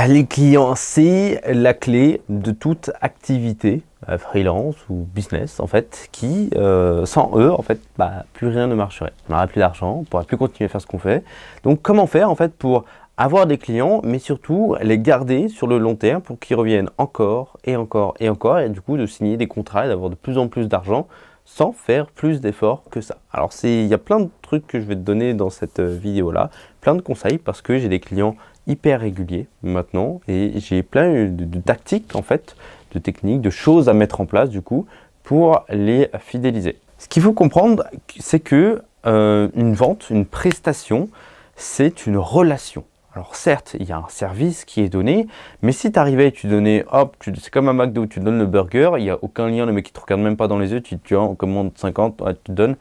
Les clients, c'est la clé de toute activité, freelance ou business en fait, qui, sans eux, en fait, plus rien ne marcherait. On n'aurait plus d'argent, on ne pourrait plus continuer à faire ce qu'on fait. Donc comment faire en fait pour avoir des clients, mais surtout les garder sur le long terme pour qu'ils reviennent encore et encore et encore, et du coup de signer des contrats et d'avoir de plus en plus d'argent sans faire plus d'efforts que ça. Alors il y a plein de trucs que je vais te donner dans cette vidéo-là, plein de conseils parce que j'ai des clients hyper réguliers maintenant et j'ai plein de tactiques en fait, de techniques, de choses à mettre en place du coup pour les fidéliser. Ce qu'il faut comprendre, c'est que une vente, une prestation, c'est une relation. Alors certes, il y a un service qui est donné, mais si tu arrivais et tu donnais, hop, c'est comme un McDo, tu donnes le burger, il n'y a aucun lien, le mec qui te regarde même pas dans les yeux, tu vois, on commande 50, ouais, tu te donnes,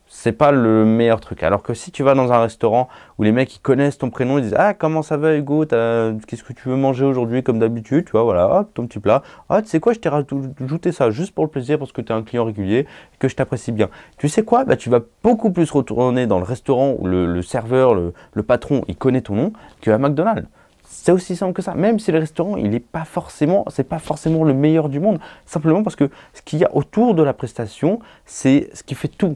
c'est pas le meilleur truc. Alors que si tu vas dans un restaurant où les mecs ils connaissent ton prénom, ils disent ah comment ça va Hugo, qu'est-ce que tu veux manger aujourd'hui comme d'habitude, tu vois, voilà, hop, ton petit plat, ah tu sais quoi, je t'ai rajouté ça juste pour le plaisir parce que tu es un client régulier et que je t'apprécie bien. Tu sais quoi, tu vas beaucoup plus retourner dans le restaurant où le serveur, le patron, il connaît ton nom qu'à McDonald's. C'est aussi simple que ça, même si le restaurant, il n'est pas forcément, c'est pas forcément le meilleur du monde, simplement parce que ce qu'il y a autour de la prestation, c'est ce qui fait tout.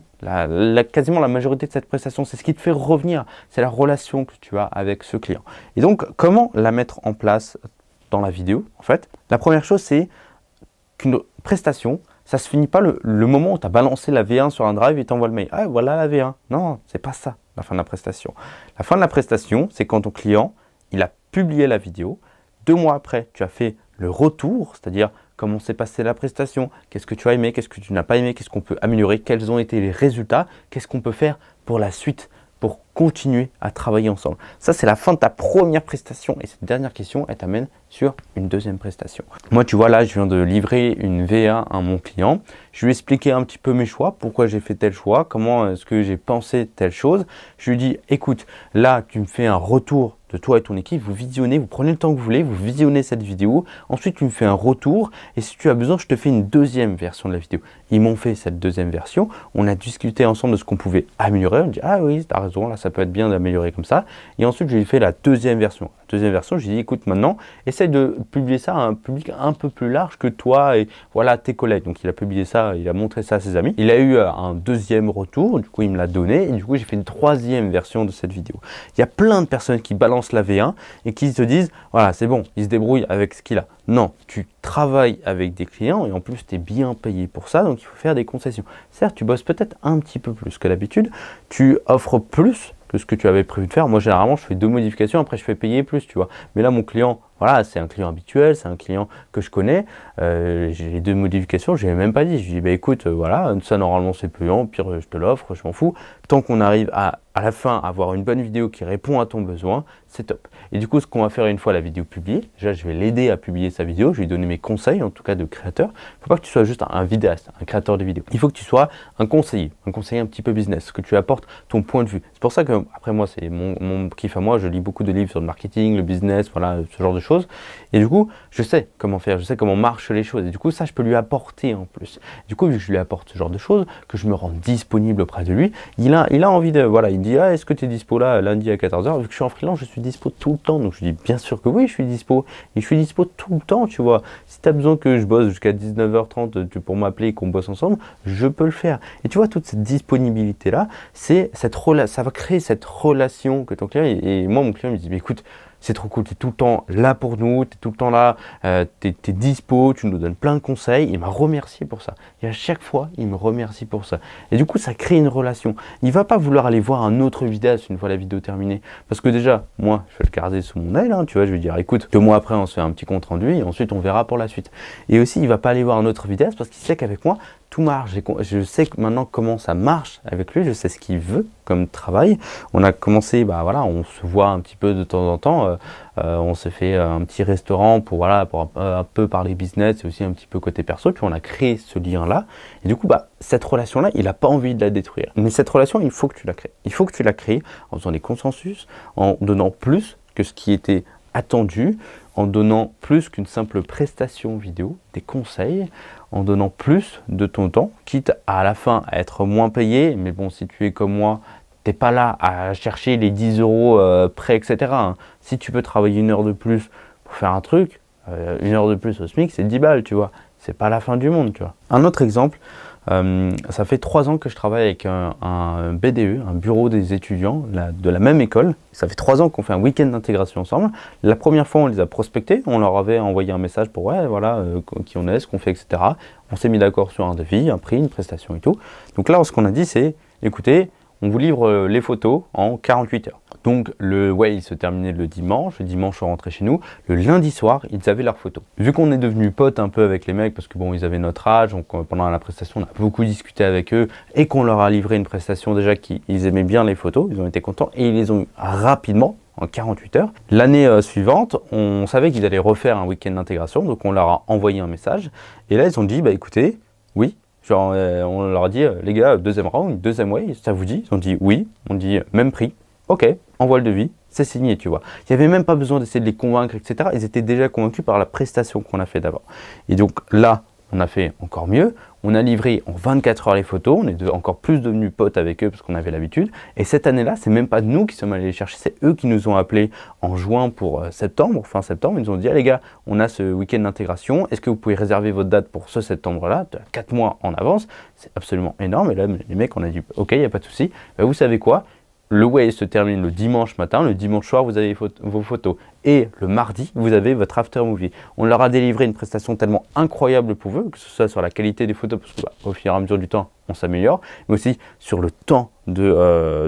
Quasiment la majorité de cette prestation, c'est ce qui te fait revenir, c'est la relation que tu as avec ce client. Et donc, comment la mettre en place dans la vidéo, en fait? La première chose, c'est qu'une prestation, ça ne se finit pas le moment où tu as balancé la V1 sur un drive et t'envoies le mail. Ah, voilà la V1. Non, c'est pas ça, la fin de la prestation. La fin de la prestation, c'est quand ton client, il a publié la vidéo. 2 mois après, tu as fait le retour, c'est-à-dire comment s'est passée la prestation, qu'est-ce que tu as aimé, qu'est-ce que tu n'as pas aimé, qu'est-ce qu'on peut améliorer, quels ont été les résultats, qu'est-ce qu'on peut faire pour la suite, pour continuer à travailler ensemble. Ça, c'est la fin de ta première prestation. Et cette dernière question, elle t'amène sur une deuxième prestation. Moi, tu vois, là, je viens de livrer une V1 à mon client. Je lui ai expliqué un petit peu mes choix, pourquoi j'ai fait tel choix, comment est-ce que j'ai pensé telle chose. Je lui ai dit, écoute, là, tu me fais un retour de toi et ton équipe, vous visionnez, vous prenez le temps que vous voulez, vous visionnez cette vidéo, ensuite tu me fais un retour et si tu as besoin, je te fais une deuxième version de la vidéo. Ils m'ont fait cette deuxième version, on a discuté ensemble de ce qu'on pouvait améliorer, on dit ah oui, tu as raison, là ça peut être bien d'améliorer comme ça et ensuite je lui ai fait la deuxième version. La deuxième version, je lui ai dit écoute maintenant, essaye de publier ça à un public un peu plus large que toi et voilà tes collègues. Donc il a publié ça, il a montré ça à ses amis, il a eu un deuxième retour, du coup il me l'a donné et du coup j'ai fait une troisième version de cette vidéo. Il y a plein de personnes qui balancent la V1 et qui se disent voilà c'est bon, il se débrouille avec ce qu'il a. Non, tu travailles avec des clients et en plus tu es bien payé pour ça, donc il faut faire des concessions. Certes, tu bosses peut-être un petit peu plus que d'habitude, tu offres plus que ce que tu avais prévu de faire. Moi généralement je fais 2 modifications, après je fais payer plus, tu vois. Mais là mon client, voilà, c'est un client habituel, c'est un client que je connais. J'ai les 2 modifications, je ne l'ai même pas dit. Je lui dis écoute, voilà, ça normalement c'est payant, pire je te l'offre, je m'en fous. Tant qu'on arrive à la fin avoir une bonne vidéo qui répond à ton besoin, c'est top. Et du coup, ce qu'on va faire une fois la vidéo publiée, déjà je vais l'aider à publier sa vidéo, je vais lui donner mes conseils, en tout cas de créateur. Il ne faut pas que tu sois juste un vidéaste, un créateur de vidéos. Il faut que tu sois un conseiller un petit peu business, que tu apportes ton point de vue. C'est pour ça que, après moi, c'est mon kiff à moi, je lis beaucoup de livres sur le marketing, le business, voilà, ce genre de choses. Et du coup, je sais comment faire, je sais comment marchent les choses. Et du coup, ça, je peux lui apporter en plus. Du coup, vu que je lui apporte ce genre de choses, que je me rends disponible auprès de lui, il a envie de, voilà, il dit, ah, est-ce que tu es dispo là, lundi à 14 h? Vu que je suis en freelance, je suis dispo tout le temps. Donc, je dis, bien sûr que oui, je suis dispo. Et je suis dispo tout le temps, tu vois. Si tu as besoin que je bosse jusqu'à 19 h 30 pour m'appeler et qu'on bosse ensemble, je peux le faire. Et tu vois, toute cette disponibilité-là, c'est ça va créer cette relation que ton client, et moi, mon client me dit, mais écoute, c'est trop cool, tu es tout le temps là pour nous, tu es tout le temps là, tu es dispo, tu nous donnes plein de conseils. Il m'a remercié pour ça. Et à chaque fois, il me remercie pour ça. Et du coup, ça crée une relation. Il ne va pas vouloir aller voir un autre vidéaste une fois la vidéo terminée. Parce que déjà, moi, je vais le garder sous mon aile, hein, tu vois, je vais dire, écoute, 2 mois après, on se fait un petit compte rendu et ensuite, on verra pour la suite. Et aussi, il ne va pas aller voir un autre vidéaste parce qu'il sait qu'avec moi, tout marche. Je sais maintenant comment ça marche avec lui, je sais ce qu'il veut comme travail. On a commencé, voilà, on se voit un petit peu de temps en temps, on s'est fait un petit restaurant pour, voilà, pour un peu parler business et aussi un petit peu côté perso, puis on a créé ce lien-là. Et du coup, cette relation-là, il n'a pas envie de la détruire. Mais cette relation, il faut que tu la crées. Il faut que tu la crées en faisant des consensus, en donnant plus que ce qui était attendu, en donnant plus qu'une simple prestation vidéo, des conseils, en donnant plus de ton temps, quitte à la fin à être moins payé, mais bon, si tu es comme moi, tu n'es pas là à chercher les 10 € prêts, etc. Si tu peux travailler 1 heure de plus pour faire un truc, 1 heure de plus au SMIC, c'est 10 balles, tu vois. C'est pas la fin du monde, tu vois. Un autre exemple, ça fait 3 ans que je travaille avec un BDE, un bureau des étudiants de la même école. Ça fait 3 ans qu'on fait un week-end d'intégration ensemble. La première fois, on les a prospectés, on leur avait envoyé un message pour ouais, voilà, qui on est, ce qu'on fait, etc. On s'est mis d'accord sur un devis, un prix, une prestation et tout. Donc là, ce qu'on a dit, c'est, écoutez, on vous livre les photos en 48 heures. Donc le Whale se terminait le dimanche on rentrait chez nous, le lundi soir, ils avaient leurs photos. Vu qu'on est devenus potes un peu avec les mecs, parce que bon, ils avaient notre âge, donc pendant la prestation, on a beaucoup discuté avec eux, et qu'on leur a livré une prestation déjà qu'ils aimaient bien les photos, ils ont été contents, et ils les ont eu rapidement, en 48 heures. L'année suivante, on savait qu'ils allaient refaire un week-end d'intégration, donc on leur a envoyé un message, et là ils ont dit, bah écoutez, oui, genre, on leur a dit, les gars, deuxième round, deuxième Whale, ça vous dit? Ils ont dit oui, on dit même prix. Ok, envoie le devis, c'est signé, tu vois. Il n'y avait même pas besoin d'essayer de les convaincre, etc. Ils étaient déjà convaincus par la prestation qu'on a fait d'abord. Et donc là, on a fait encore mieux. On a livré en 24 heures les photos. On est encore plus devenus potes avec eux parce qu'on avait l'habitude. Et cette année-là, c'est même pas nous qui sommes allés les chercher. C'est eux qui nous ont appelés en juin pour septembre, fin septembre. Ils nous ont dit, ah, les gars, on a ce week-end d'intégration. Est-ce que vous pouvez réserver votre date pour ce septembre-là, 4 mois en avance? C'est absolument énorme. Et là, les mecs, on a dit, ok, il n'y a pas de souci. Ben, vous savez quoi? Le Whale se termine le dimanche matin, le dimanche soir, vous avez vos photos. Et le mardi, vous avez votre after movie. On leur a délivré une prestation tellement incroyable pour eux, que ce soit sur la qualité des photos, parce que au fur et à mesure du temps, on s'améliore, mais aussi sur le temps dans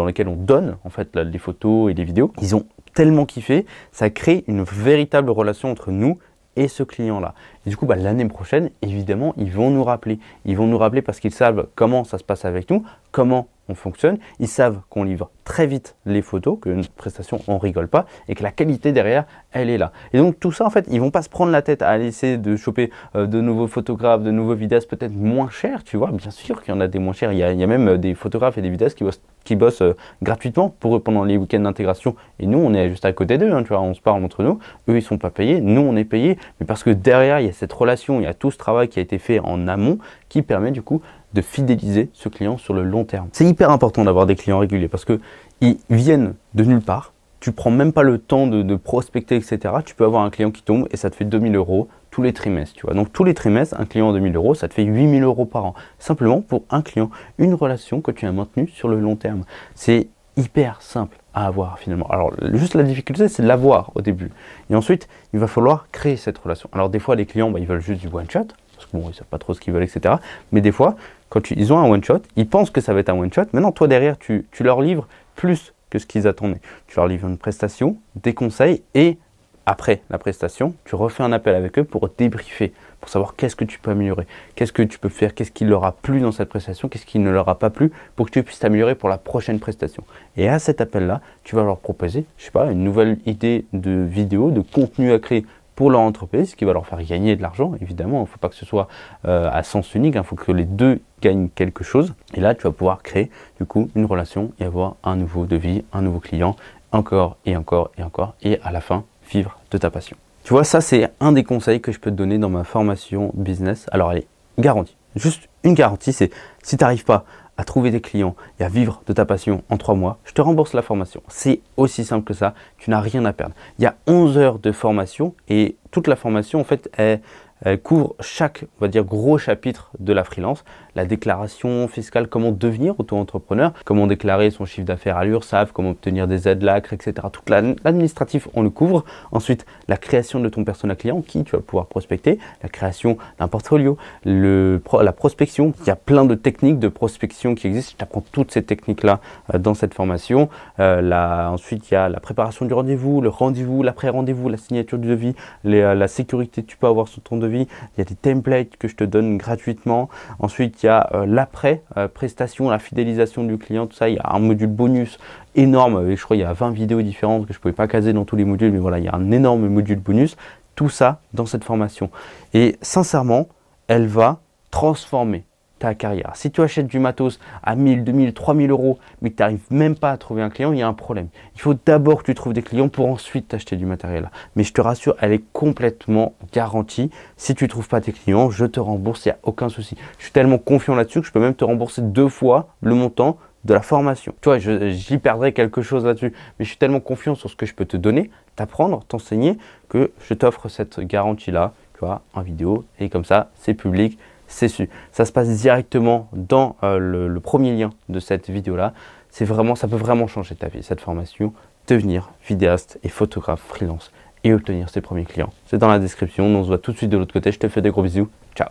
lequel on donne en fait les photos et les vidéos. Ils ont tellement kiffé, ça crée une véritable relation entre nous et ce client-là. Et du coup, l'année prochaine, évidemment, ils vont nous rappeler. Ils vont nous rappeler parce qu'ils savent comment ça se passe avec nous, comment on fonctionne. Ils savent qu'on livre très vite les photos, que notre prestation, on rigole pas et que la qualité derrière, elle est là. Et donc tout ça, en fait, ils vont pas se prendre la tête à essayer de choper de nouveaux photographes, de nouveaux vidéastes peut-être moins chers, tu vois. Bien sûr qu'il y en a des moins chers. Il y a même des photographes et des vidéastes qui bossent gratuitement pour eux pendant les week-ends d'intégration. Et nous, on est juste à côté d'eux, hein, tu vois, on se parle entre nous. Eux, ils sont pas payés, nous, on est payés. Mais parce que derrière, il y a cette relation, il y a tout ce travail qui a été fait en amont qui permet du coup de fidéliser ce client sur le long terme. C'est hyper important d'avoir des clients réguliers parce qu'ils viennent de nulle part. Tu prends même pas le temps de prospecter, etc. Tu peux avoir un client qui tombe et ça te fait 2000 € tous les trimestres. Tu vois. Donc tous les trimestres, un client à 2000 €, ça te fait 8000 € par an. Simplement pour un client, une relation que tu as maintenue sur le long terme. C'est hyper simple à avoir finalement. Alors juste la difficulté, c'est de l'avoir au début. Et ensuite, il va falloir créer cette relation. Alors des fois, les clients, ils veulent juste du one-shot. Parce que bon, ils ne savent pas trop ce qu'ils veulent, etc. Mais des fois, quand ils ont un one-shot, ils pensent que ça va être un one-shot. Maintenant, toi, derrière, tu leur livres plus que ce qu'ils attendaient. Tu leur livres une prestation, des conseils, et après la prestation, tu refais un appel avec eux pour débriefer, pour savoir qu'est-ce que tu peux améliorer, qu'est-ce que tu peux faire, qu'est-ce qui leur a plu dans cette prestation, qu'est-ce qui ne leur a pas plu, pour que tu puisses t'améliorer pour la prochaine prestation. Et à cet appel-là, tu vas leur proposer, je sais pas, une nouvelle idée de vidéo, de contenu à créer pour leur entreprise, ce qui va leur faire gagner de l'argent. Évidemment, il ne faut pas que ce soit à sens unique, il faut que les deux gagnent quelque chose. Et là, tu vas pouvoir créer du coup une relation et avoir un nouveau devis, un nouveau client, encore et encore et encore, et à la fin, vivre de ta passion. Tu vois, ça c'est un des conseils que je peux te donner dans ma formation business. Alors elle est garantie. Juste une garantie, c'est si tu n'arrives pas à trouver des clients et à vivre de ta passion en 3 mois, je te rembourse la formation. C'est aussi simple que ça, tu n'as rien à perdre. Il y a 11 heures de formation et toute la formation en fait elle couvre chaque, on va dire, gros chapitre de la freelance. La déclaration fiscale, comment devenir auto-entrepreneur, comment déclarer son chiffre d'affaires à l'URSSAF, comment obtenir des aides LACRE, etc. Tout l'administratif, on le couvre. Ensuite, la création de ton persona client, qui tu vas pouvoir prospecter, la création d'un portfolio, la prospection. Il y a plein de techniques de prospection qui existent. Je t'apprends toutes ces techniques-là dans cette formation. Ensuite, il y a la préparation du rendez-vous, le rendez-vous, l'après-rendez-vous, la signature du devis, la sécurité que tu peux avoir sur ton devis. Il y a des templates que je te donne gratuitement. Ensuite, il y a l'après-prestation, la fidélisation du client, tout ça. Il y a un module bonus énorme. Je crois qu'il y a 20 vidéos différentes que je ne pouvais pas caser dans tous les modules. Mais voilà, il y a un énorme module bonus. Tout ça dans cette formation. Et sincèrement, elle va transformer ta carrière. Si tu achètes du matos à 1000, 2000, 3000 €, mais que tu n'arrives même pas à trouver un client, il y a un problème. Il faut d'abord que tu trouves des clients pour ensuite t'acheter du matériel. Mais je te rassure, elle est complètement garantie. Si tu ne trouves pas tes clients, je te rembourse, il n'y a aucun souci. Je suis tellement confiant là-dessus que je peux même te rembourser 2 fois le montant de la formation. Tu vois, j'y perdrai quelque chose là-dessus, mais je suis tellement confiant sur ce que je peux te donner, t'apprendre, t'enseigner, que je t'offre cette garantie-là, tu vois, en vidéo, et comme ça, c'est public, c'est su. Ça se passe directement dans le premier lien de cette vidéo-là. C'est vraiment, ça peut vraiment changer ta vie, cette formation, devenir vidéaste et photographe freelance et obtenir ses premiers clients. C'est dans la description, on se voit tout de suite de l'autre côté, je te fais des gros bisous, ciao.